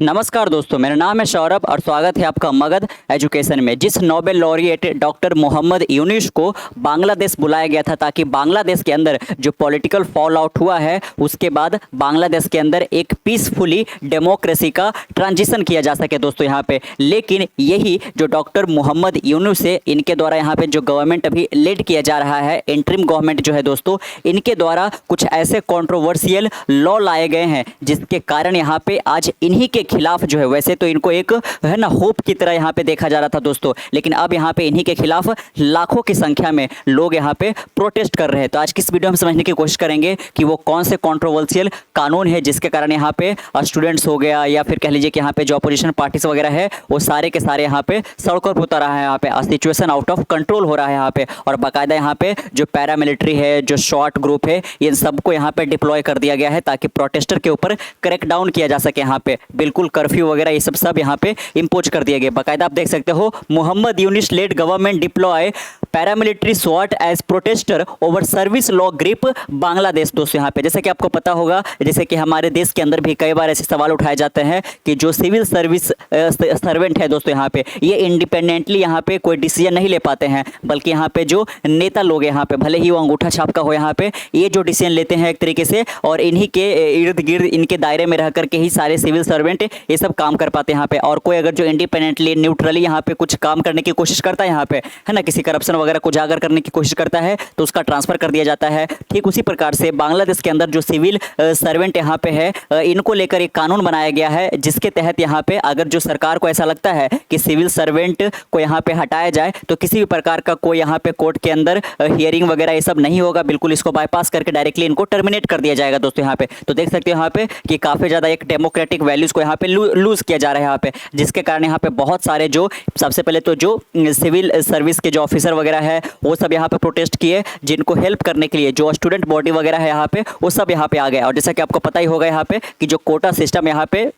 नमस्कार दोस्तों, मेरा नाम है सौरभ और स्वागत है आपका मगध एजुकेशन में। जिस Nobel laureate doctor Mohammad Yunus को बांग्लादेश बुलाया गया था ताकि बांग्लादेश के अंदर जो पॉलिटिकल फॉल आउट हुआ है उसके बाद बांग्लादेश के अंदर एक पीसफुली डेमोक्रेसी का ट्रांजिशन किया जा सके दोस्तों यहाँ पे। लेकिन यही जो डॉक्टर मोहम्मद यूनुस है, इनके द्वारा यहाँ पे जो गवर्नमेंट अभी लीड किया जा रहा है, इंटरिम गवर्नमेंट जो है दोस्तों, इनके द्वारा कुछ ऐसे कंट्रोवर्शियल लॉ लाए गए हैं जिसके कारण यहाँ पे आज इन्हीं के खिलाफ जो है, वैसे तो इनको एक है ना होप की तरह यहाँ पे देखा जा रहा था दोस्तों, लेकिन अब यहाँ पे इन्हीं के खिलाफ लाखों की संख्या में लोग यहाँ पे प्रोटेस्ट कर रहे हैं। तो आज किस वीडियो में समझने की कोशिश करेंगे कि वो कौन से कंट्रोवर्शियल कानून है जिसके कारण यहाँ पे स्टूडेंट्स हो गया या फिर कह लीजिए कि यहाँ पे जो अपोजिशन पार्टीज वगैरह है वो सारे के सारे यहाँ पे सड़कों पर उतर रहा है। यहाँ पे सिचुएशन आउट ऑफ कंट्रोल हो रहा है यहाँ पे, और बाकायदा यहाँ पे जो पैरामिलिट्री है, जो शॉर्ट ग्रुप है, इन सबको यहाँ पे डिप्लॉय कर दिया गया है ताकि प्रोटेस्टर के ऊपर क्रैक डाउन किया जा सके। यहाँ पे बिल्कुल कर्फ्यू वगैरह ये सब यहाँ पे इम्पोज कर दिया गया। बाकायदा आप देख सकते हो, Mohammad Yunus led government deploy paramilitary स्वाट as protester over service law grip Bangladesh. दोस्तों यहाँ पे जैसे कि आपको पता होगा, जैसे कि हमारे देश के अंदर भी कई बार ऐसे सवाल उठाए जाते हैं कि जो सिविल सर्विस सर्वेंट है दोस्तों, यहाँ पे ये इंडिपेंडेंटली यहाँ पे कोई डिसीजन नहीं ले पाते हैं, बल्कि यहाँ पे जो नेता लोग यहाँ पे भले ही वो अंगूठा छाप का हो, यहाँ पे ये जो डिसीजन लेते हैं एक तरीके से, और इन्हीं के इर्द गिर्द इनके दायरे में रह करके ही सारे सिविल सर्वेंट ये सब काम कर पाते हैं यहाँ पे। और कोई अगर जो इंडिपेंडेंटली न्यूट्रली यहाँ पे कुछ काम करने की कोशिश करता है यहाँ पे, है ना, किसी करप्शन वगैरह को उजागर करने की कोशिश करता है तो उसका ट्रांसफर कर दिया जाता है। ठीक उसी प्रकार से बांग्लादेश के अंदर जो सिविल सर्वेंट यहाँ पे है, इनको लेकर एक कानून बनाया गया है जिसके तहत यहाँ पे अगर जो सरकार को ऐसा लगता है कि सिविल सर्वेंट को यहाँ पे हटाया जाए तो किसी भी प्रकार का कोई यहाँ पे कोर्ट के अंदर हियरिंग वगैरह ये सब नहीं होगा, बिल्कुल इसको बाईपास करके डायरेक्टली इनको टर्मिनेट कर दिया जाएगा दोस्तों यहाँ पे। तो देख सकते हो यहाँ पे कि काफी ज्यादा एक डेमोक्रेटिक वैल्यूज को यहाँ पे लूज किया जा रहा है यहाँ पे, जिसके कारण यहाँ पे बहुत सारे जो सबसे पहले तो जो सिविल सर्विस के जो ऑफिसर वगैरह है वो सब यहाँ पे प्रोटेस्ट किए, जिनको हेल्प करने के लिए जो स्टूडेंट बॉडी वगैरह है यहाँ पे वो सब यहाँ पे आ गए। और जैसा कि आपको पता ही होगा यहाँ पे कि जो कोटा सिस्टम यहाँ पे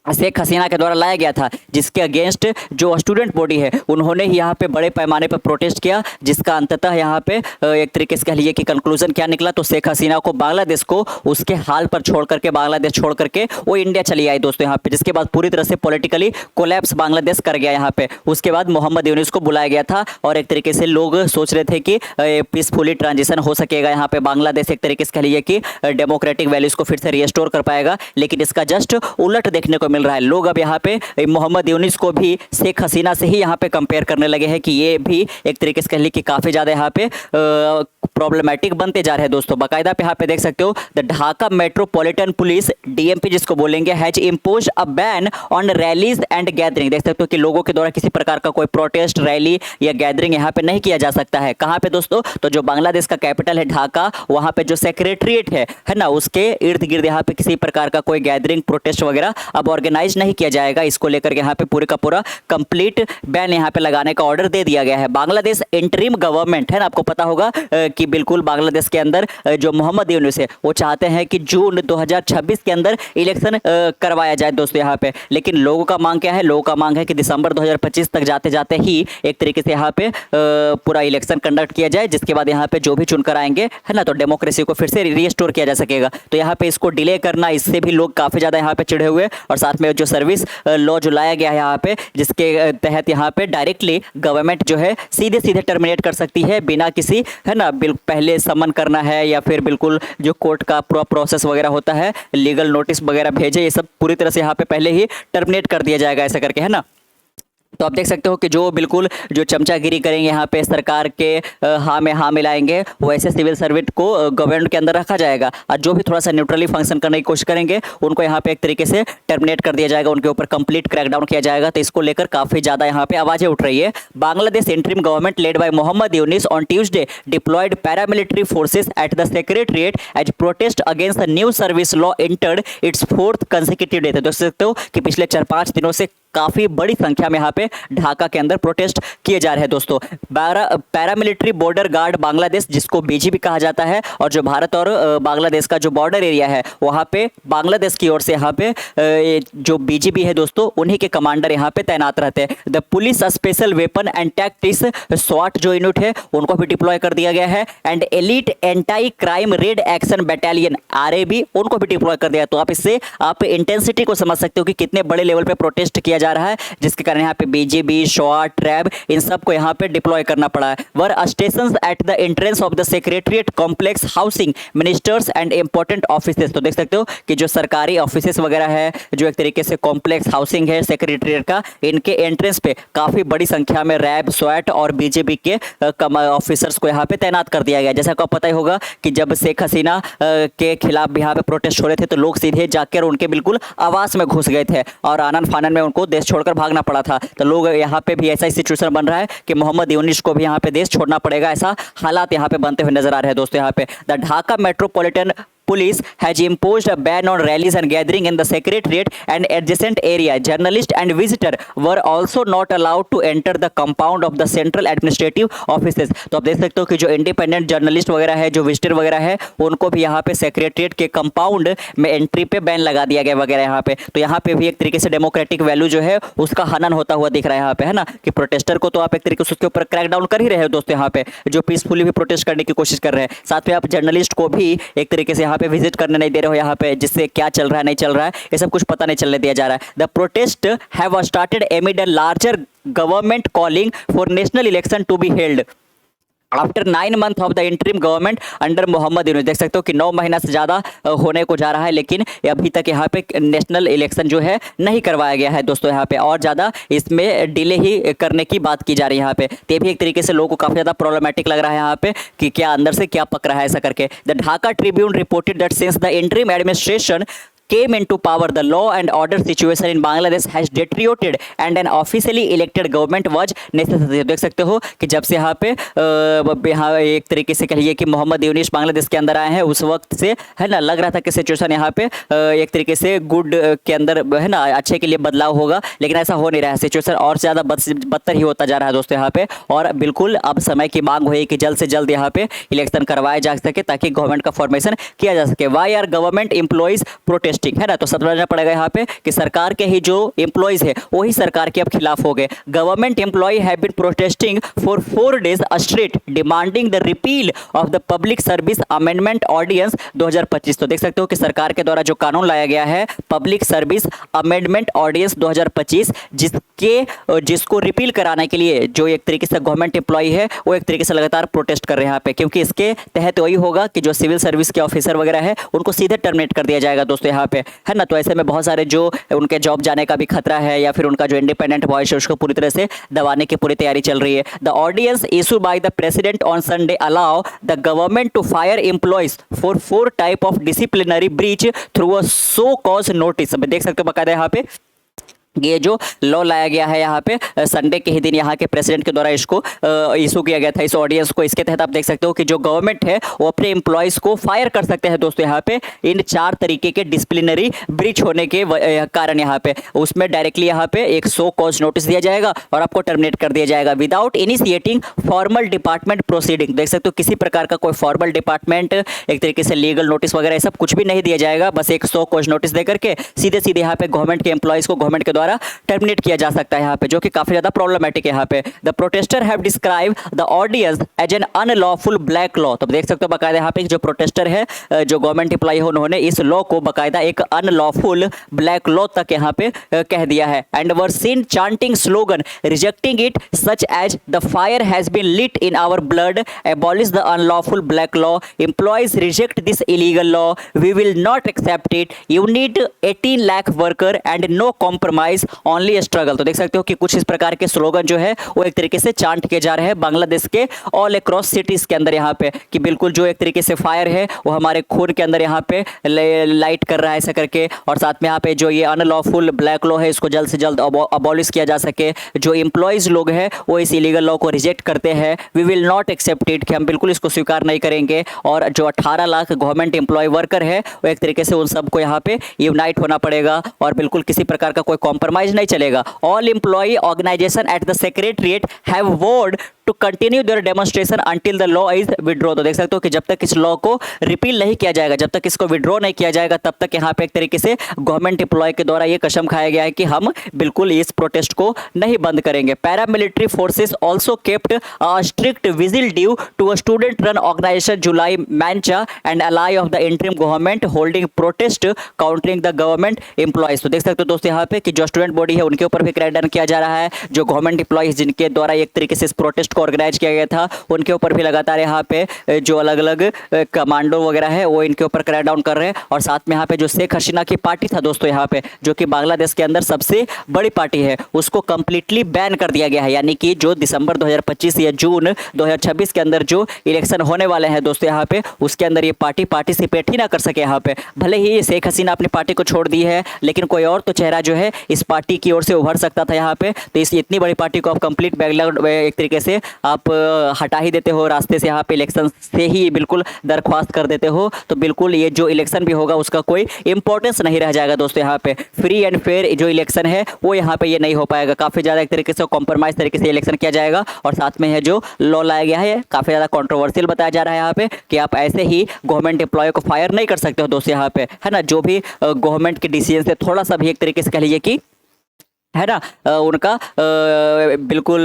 शेख हसीना के द्वारा लाया गया था, जिसके अगेंस्ट जो स्टूडेंट बॉडी है उन्होंने ही यहाँ पे बड़े पैमाने पर प्रोटेस्ट किया, जिसका अंततः यहाँ पे एक तरीके से कह लीजिए कि कंक्लूजन क्या निकला, तो शेख हसीना को बांग्लादेश को उसके हाल पर छोड़ करके, बांग्लादेश छोड़ करके वो इंडिया चली आई दोस्तों यहाँ पे, जिसके बाद पूरी तरह से पॉलिटिकली कोलैप्स बांग्लादेश कर गया यहाँ पे। उसके बाद मोहम्मद यूनुस को बुलाया गया था और एक तरीके से लोग सोच रहे थे कि पीसफुली ट्रांजिशन हो सकेगा यहाँ पे, बांग्लादेश एक तरीके से कह लीजिए कि डेमोक्रेटिक वैल्यूज को फिर से रिस्टोर कर पाएगा, लेकिन इसका जस्ट उलट देखने को मिल रहा है। लोग अब यहाँ पे मोहम्मद यूनुस को भी शेख हसीना से ही यहाँ पे कंपेयर करने लगे हैं कि ये भी एक तरीके से कह ली कि काफी ज्यादा यहाँ पे प्रॉब्लमेटिक बनते जा रहे हैं दोस्तों। बाकायदा पे यहाँ पे देख सकते हो, the Dhaka metropolitan police DMP जिसको बोलेंगे, has impose a ban on rallies and gathering. देख सकते हो कि लोगों के द्वारा किसी प्रकार का कोई प्रोटेस्ट, रैली या गैदरिंग यहाँ पे नहीं किया जा सकता है। कहाँ पे दोस्तों? तो जो बांग्लादेश का कैपिटल है ढाका, वहाँ पे जो सेक्रेटरीट है ना, उसके इर्द गिर्द यहाँ पे किसी प्रकार का कोई गैदरिंग, प्रोटेस्ट वगैरह अब ऑर्गेनाइज नहीं किया जाएगा। इसको लेकर के यहाँ पे पूरे का पूरा कंप्लीट बैन यहाँ पे लगाने का ऑर्डर दे दिया गया है। बांग्लादेश इंटरिम गवर्नमेंट है ना, आपको पता होगा कि बिल्कुल बांग्लादेश के अंदर जो मोहम्मद यूनुस है वो चाहते हैं कि जून 2026 के अंदर इलेक्शन करवाया जाए दोस्तों यहाँ पे। लेकिन लोगों का मांग क्या है? लोगों का मांग है कि दिसंबर 2025 तक जाते जाते ही एक तरीके से यहाँ पे पूरा इलेक्शन कंडक्ट किया जाए, जिसके बाद यहाँ पे जो भी चुनकर आएंगे है ना, तो डेमोक्रेसी को फिर से रिस्टोर किया जा सकेगा। तो यहाँ पे इसको डिले करना, इससे भी लोग काफी ज्यादा यहाँ पे चिढ़े हुए, और साथ में जो सर्विस लॉ जो लाया गया है यहाँ पे, जिसके तहत यहाँ पे डायरेक्टली गवर्नमेंट जो है सीधे सीधे टर्मिनेट कर सकती है बिना किसी है ना पहले समन करना है या फिर बिल्कुल जो कोर्ट का पूरा प्रोसेस वगैरह होता है, लीगल नोटिस वगैरह भेजे, ये सब पूरी तरह से यहाँ पे पहले ही टर्मिनेट कर दिया जाएगा ऐसा करके, है ना। तो आप देख सकते हो कि जो बिल्कुल जो चमचागिरी करेंगे यहाँ पे, सरकार के हाँ में हाँ मिलाएंगे, वैसे सिविल सर्वेंट को गवर्नमेंट के अंदर रखा जाएगा, और जो भी थोड़ा सा न्यूट्रली फंक्शन करने की कोशिश करेंगे उनको यहाँ पे एक तरीके से टर्मिनेट कर दिया जाएगा, उनके ऊपर कंप्लीट क्रैकडाउन किया जाएगा। तो इसको लेकर काफी ज्यादा यहाँ पे आवाजें उठ रही है। Bangladesh interim government led by Mohammad Yunus on Tuesday deployed paramilitary forces at the secretariat as protest against the new service law entered its 4th consecutive day. देख सकते हो कि पिछले 4-5 दिनों से काफी बड़ी संख्या में यहाँ पे ढाका के अंदर प्रोटेस्ट किए जा रहे हैं दोस्तों। पैरामिलिट्री बॉर्डर गार्ड बांग्लादेश, जिसको बीजीबी कहा जाता है, और जो भारत और बांग्लादेश का जो बॉर्डर एरिया है वहाँ पे बांग्लादेश की ओर से यहाँ पे जो बीजीबी है दोस्तों, उन्हीं के कमांडर यहाँ पे तैनात रहते हैं। The police special weapon and tactics स्वाट जो यूनिट है उनको भी डिप्लॉय कर दिया गया है, and elite anti crime red action battalion RAB उनको भी डिप्लॉय कर दिया। तो आप इससे आप इंटेंसिटी को समझ सकते हो कि कितने बड़े लेवल पे प्रोटेस्ट किया जा रहा है, जिसके कारण यहाँ पे बीजेबी, स्वाट, ट्रैब, इन सब को यहाँ पे डिप्लॉय करना पड़ा है। War stations at the entrance of the secretariat complex housing ministers and important offices. तो देख सकते हो कि जो सरकारी ऑफिसेस वगैरह है, जो एक तरीके से कॉम्प्लेक्स हाउसिंग है सेक्रेटरीट का, इनके एंट्रेंस पे काफी बड़ी संख्या में रैब, स्वाट और बीजेपी के ऑफिसर्स को यहाँ पे तैनात कर दिया गया। जैसा आपको पता ही होगा कि जब शेख हसीना के खिलाफ भी यहाँ पे प्रोटेस्ट हो रहे थे तो लोग सीधे जाकर उनके बिल्कुल आवास में घुस गए थे और आनन फानन में उनको देश छोड़कर भागना पड़ा था। तो लोग यहाँ पे भी ऐसा ही सिचुएशन बन रहा है कि मोहम्मद यूनिस को भी यहाँ पे देश छोड़ना पड़ेगा, ऐसा हालात यहाँ पे बनते हुए नजर आ रहे हैं दोस्तों। यहाँ पे the Dhaka metropolitan Police has imposed a ban on rallies and gathering in the secretariat and adjacent area. Journalists and visitors were also not allowed to enter the compound of the central administrative offices. तो आप देख सकते हो कि जो independent journalist वगैरह है, जो विजिटर वगैरह है, उनको भी यहाँ पे सेक्रेटरीट के कंपाउंड में एंट्री पे बैन लगा दिया गया वगैरह यहाँ पे। तो यहाँ पे भी एक तरीके से डेमोक्रेटिक वैल्यू जो है उसका हनन होता हुआ दिख रहा है यहाँ पे, है ना, कि प्रोटेस्टर को तो आप एक तरीके से उसके ऊपर क्रैक डाउन कर ही रहे हो दोस्तों यहाँ पे, जो पीसफुली भी प्रोटेस्ट करने की कोशिश कर रहे हैं। साथ में आप जर्नलिस्ट को भी एक तरीके से पे विजिट करने नहीं दे रहे हो यहाँ पे, जिससे क्या चल रहा है नहीं चल रहा है ये सब कुछ पता नहीं चलने दिया जा रहा है। The protest have started amid a larger government calling for national election to be held after 9 months of the interim government under Mohammad Yunus. देख सकते हो कि 9 महीना से ज़्यादा होने को जा रहा है, लेकिन अभी तक यहाँ पे नेशनल इलेक्शन जो है नहीं करवाया गया है दोस्तों यहाँ पे, और ज़्यादा इसमें डिले ही करने की बात की जा रही है यहाँ पे। तो भी एक तरीके से लोगों को काफ़ी ज़्यादा प्रॉब्लमेटिक लग रहा है यहाँ पे कि क्या अंदर से क्या पक रहा है ऐसा करके। The Dhaka Tribune reported that since the interim administration came into power, the law and order situation in Bangladesh has deteriorated and an officially elected government was necessary। देख सकते हो कि जब से यहाँ पे एक तरीके से कहिए कि मोहम्मद यूनिस बांग्लादेश के अंदर आए हैं, उस वक्त से है ना लग रहा था कि सिचुएशन यहाँ पे एक तरीके से गुड के अंदर है ना अच्छे के लिए बदलाव होगा, लेकिन ऐसा हो नहीं रहा है। सिचुएशन और ज़्यादा बदतर ही होता जा रहा है दोस्तों यहाँ पे, और बिल्कुल अब समय की मांग हुई कि जल्द से जल्द यहाँ पे इलेक्शन करवाया जा सके ताकि गवर्नमेंट का फॉर्मेशन किया जा सके। Why are government employees protest, है ना, तो समझना पड़ेगा यहाँ पे कि सरकार के ही जो एम्प्लॉइज है वही सरकार के अब खिलाफ हो गए। Government employ have been protesting for 4 days straight demanding the repeal of the public service amendment ordinance 2025। तो देख सकते हो कि सरकार के द्वारा जो कानून लाया गया है पब्लिक सर्विस अमेंडमेंट ऑर्डिनेंस 2025, जिसको रिपील कराने के लिए जो एक तरीके से गवर्नमेंट एम्प्लॉय है वो एक तरीके से लगातार प्रोटेस्ट कर रहे हैं यहाँ पे, क्योंकि इसके तहत वही होगा कि जो सिविल सर्विस के ऑफिसर वगैरह है उनको सीधे टर्मिनेट कर दिया जाएगा दोस्तों यहाँ पे, है ना। तो ऐसे में बहुत सारे जो उनके जॉब जाने का भी खतरा है या फिर उनका जो इंडिपेंडेंट वॉइस है उसको पूरी तरह से दबाने की पूरी तैयारी चल रही है। The ordinance issued by the president on Sunday allow the government to fire employees for 4 type of disciplinary breach through a show cause notice. देख सकते हो बकायदा यहाँ पे ये जो लॉ लाया गया है यहाँ पे संडे के ही दिन यहाँ के प्रेसिडेंट के द्वारा इसको इशू किया गया था इस ऑर्डिनेंस को। इसके तहत आप देख सकते हो कि जो गवर्नमेंट है वो अपने एम्प्लॉयज़ को फायर कर सकते हैं दोस्तों यहाँ पे इन 4 तरीके के डिसिप्लिनरी ब्रीच होने के कारण यहाँ पे उसमें डायरेक्टली यहाँ पे एक सो कॉज नोटिस दिया जाएगा और आपको टर्मिनेट कर दिया जाएगा without initiating formal department proceeding. देख सकते हो किसी प्रकार का कोई फॉर्मल डिपार्टमेंट एक तरीके से लीगल नोटिस वगैरह सब कुछ भी नहीं दिया जाएगा, बस एक सो कॉज नोटिस दे करके सीधे सीधे यहाँ पे गवर्नमेंट के एम्प्लॉयज़ को गवर्नमेंट के द्वारा टर्मिनेट किया जा सकता है यहाँ पे, जो कि काफी ज्यादा प्रॉब्लमेटिक है यहाँ पे। The protester have describe the ordinance as an unlawful black law. तो देख सकते हो बकायदा यहाँ पे जो प्रोटेस्टर है जो गवर्नमेंट एम्प्लॉय है उन्होंने इस लॉ को बकायदा एक अनलॉफुल ब्लैक लॉ तक यहाँ पे कह दिया है। And were seen chanting slogan rejecting it such as the fire has been lit in our blood, abolish the unlawful black law, employees reject this illegal law, we will not accept it, you need 18 lakh worker and no compromise only struggle. तो देख सकते हो कि कुछ इस प्रकार के slogan जो है वो एक तरीके से चांट किए जा रहे हैं बांग्लादेश के ऑल अक्रॉस सिटीज के अंदर यहाँ पे, कि बिल्कुल जो एक तरीके से फायर है वो हमारे खून के अंदर यहाँ पे लाइट कर रहा है ऐसा करके, और साथ में यहाँ पे जो ये अनलॉफुल ब्लैक लॉ है इसको जल्द से जल्द अबॉलिश किया जा सके। जो एम्प्लॉयज लोग हैं वो इस इलीगल लॉ को रिजेक्ट करते हैं, we will not accept it, कि हम बिल्कुल इसको स्वीकार नहीं करेंगे। और जो 18 लाख गवर्नमेंट एम्प्लॉय वर्कर है वो एक तरीके से उन सबको यहाँ पे यूनाइट होना पड़ेगा और बिल्कुल किसी प्रकार का कोई कॉम्प्रोमाइज नहीं चलेगा। All employee organisation at the secretariat have vowed to continue their demonstration until the law is withdraw. तो देख सकते हो कि जब तक इस लॉ को रिपील नहीं किया जाएगा, जब तक इसको विड्रॉ नहीं किया जाएगा, तब तक यहाँ पे एक तरीके से गवर्नमेंट एम्प्लॉय के द्वारा ये कसम खाया गया है कि हम बिल्कुल इस प्रोटेस्ट को नहीं बंद करेंगे। Paramilitary forces also kept a strict vigil due to a student run organisation July Mancha and ally of the interim government holding protest countering the government employees. तो देख सकते हो दोस्तों यहाँ पे कि जो स्टूडेंट बॉडी है उनके ऊपर भी क्रैकडाउन किया जा रहा है, जो गवर्नमेंट एम्प्लॉयज जिनके द्वारा एक तरीके से इस प्रोटेस्ट को ऑर्गेनाइज किया गया था उनके ऊपर भी लगातार यहाँ पे जो अलग अलग कमांडो वगैरह है वो इनके ऊपर क्रैकडाउन कर रहे हैं। और साथ में यहाँ पे जो शेख हसीना की पार्टी था दोस्तों यहाँ पे, जो कि बांग्लादेश के अंदर सबसे बड़ी पार्टी है, उसको कंप्लीटली बैन कर दिया गया है। यानी कि जो दिसंबर 2025 या जून 2026 के अंदर जो इलेक्शन होने वाले हैं दोस्तों यहाँ पे, उसके अंदर ये पार्टी पार्टिसिपेट ही ना कर सके यहाँ पे। भले ही शेख हसीना अपनी पार्टी को छोड़ दी है, लेकिन कोई और तो चेहरा जो है इस पार्टी की ओर से उभर सकता था यहाँ पे। तो इस इतनी बड़ी पार्टी को आप कंप्लीट बैकग्राउंड एक तरीके से आप हटा ही देते हो रास्ते से, यहाँ पे इलेक्शन से ही बिल्कुल दरख्वास्त कर देते हो, तो बिल्कुल ये जो इलेक्शन भी होगा उसका कोई इंपॉर्टेंस नहीं रह जाएगा दोस्तों। यहाँ पे फ्री एंड फेयर जो इलेक्शन है वो यहाँ पे ये नहीं हो पाएगा। काफ़ी ज़्यादा एक तरीके से कॉम्प्रोमाइज तरीके से इलेक्शन किया जाएगा। और साथ में है जो लॉ लाया गया है काफ़ी ज़्यादा कंट्रोवर्शियल बताया जा रहा है यहाँ पे कि आप ऐसे ही गवर्नमेंट एम्प्लॉय को फायर नहीं कर सकते हो दोस्तों यहाँ पे, है ना। जो भी गवर्नमेंट के डिसीजन से थोड़ा सा भी एक तरीके से कह लीजिए कि है ना उनका बिल्कुल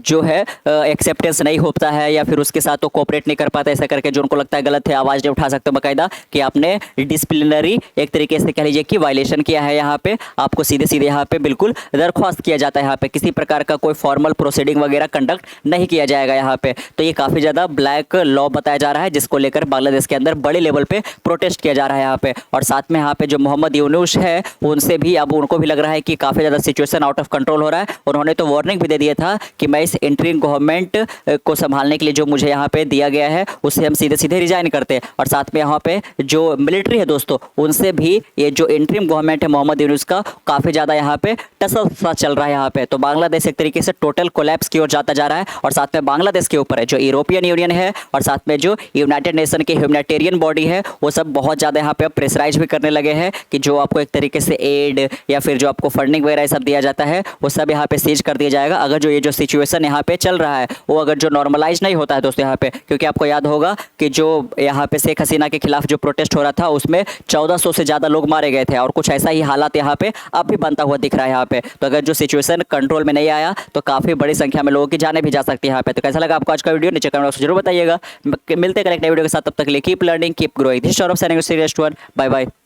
जो है एक्सेप्टेंस नहीं होता है या फिर उसके साथ तो कोऑपरेट नहीं कर पाता, ऐसा करके जो उनको लगता है गलत है आवाज़ नहीं उठा सकते बाकायदा कि आपने डिसिप्लिनरी एक तरीके से कह लीजिए कि वायलेशन किया है। यहाँ पे आपको सीधे सीधे यहाँ पे बिल्कुल दरख्वास्त किया जाता है। यहाँ पे किसी प्रकार का कोई फॉर्मल प्रोसीडिंग वगैरह कंडक्ट नहीं किया जाएगा यहाँ पे। तो ये काफ़ी ज़्यादा ब्लैक लॉ बताया जा रहा है, जिसको लेकर बांग्लादेश के अंदर बड़े लेवल पे प्रोटेस्ट किया जा रहा है यहाँ पे। और साथ में यहाँ पे जो मोहम्मद यूनुस है उनसे भी अब उनको भी लग रहा है कि काफ़ी ज़्यादा सिचुएशन आउट ऑफ कंट्रोल हो रहा है। उन्होंने तो वार्निंग भी दे दिया था कि मैं इस इंटरिम गवर्नमेंट को संभालने के लिए जो मुझे यहाँ पे दिया गया है उससे हम सीधे सीधे रिजाइन करते हैं। और साथ में यहाँ पे जो मिलिट्री है दोस्तों उनसे भी ये जो इंटरिम गवर्नमेंट है मोहम्मद यूनुस का काफ़ी ज़्यादा यहाँ पे टसल सा चल रहा है यहाँ पे। तो बांग्लादेश एक तरीके से टोटल कोलैप्स की ओर जाता जा रहा है। और साथ में बांग्लादेश के ऊपर है जो यूरोपियन यूनियन है और साथ में जो यूनाइटेड नेशन की ह्यूमैनिटेरियन बॉडी है वो सब बहुत ज़्यादा यहाँ पे प्रेशराइज भी करने लगे हैं कि जो आपको एक तरीके से एड या फिर जो आपको फंडिंग वगैरह सब दिया जाता है वो सब यहाँ पे सीज कर दिया जाएगा अगर जो ये जो सिचुएशन यहाँ पे चल रहा है वो अगर जो नॉर्मलाइज नहीं होता है दोस्तों यहाँ पे। क्योंकि आपको याद होगा कि जो यहाँ पे शेख हसीना के खिलाफ जो प्रोटेस्ट हो रहा था उसमें 1400 से ज़्यादा लोग मारे गए थे और कुछ ऐसा ही हालात यहाँ पे अब भी बनता हुआ दिख रहा है यहाँ पे। तो अगर जो सिचुएशन कंट्रोल में नहीं आया तो काफ़ी बड़ी संख्या में लोगों की जाने भी जा सकती है यहाँ पे। तो कैसा लगा आपको आज का वीडियो नीचे कमेंट बॉक्स में जरूर बताइएगा। मिलते हैं करेक्ट वीडियो के साथ, तब तक के लिए keep learning keep growing. This Saurabh सैनिक सीरियस 1। Bye bye.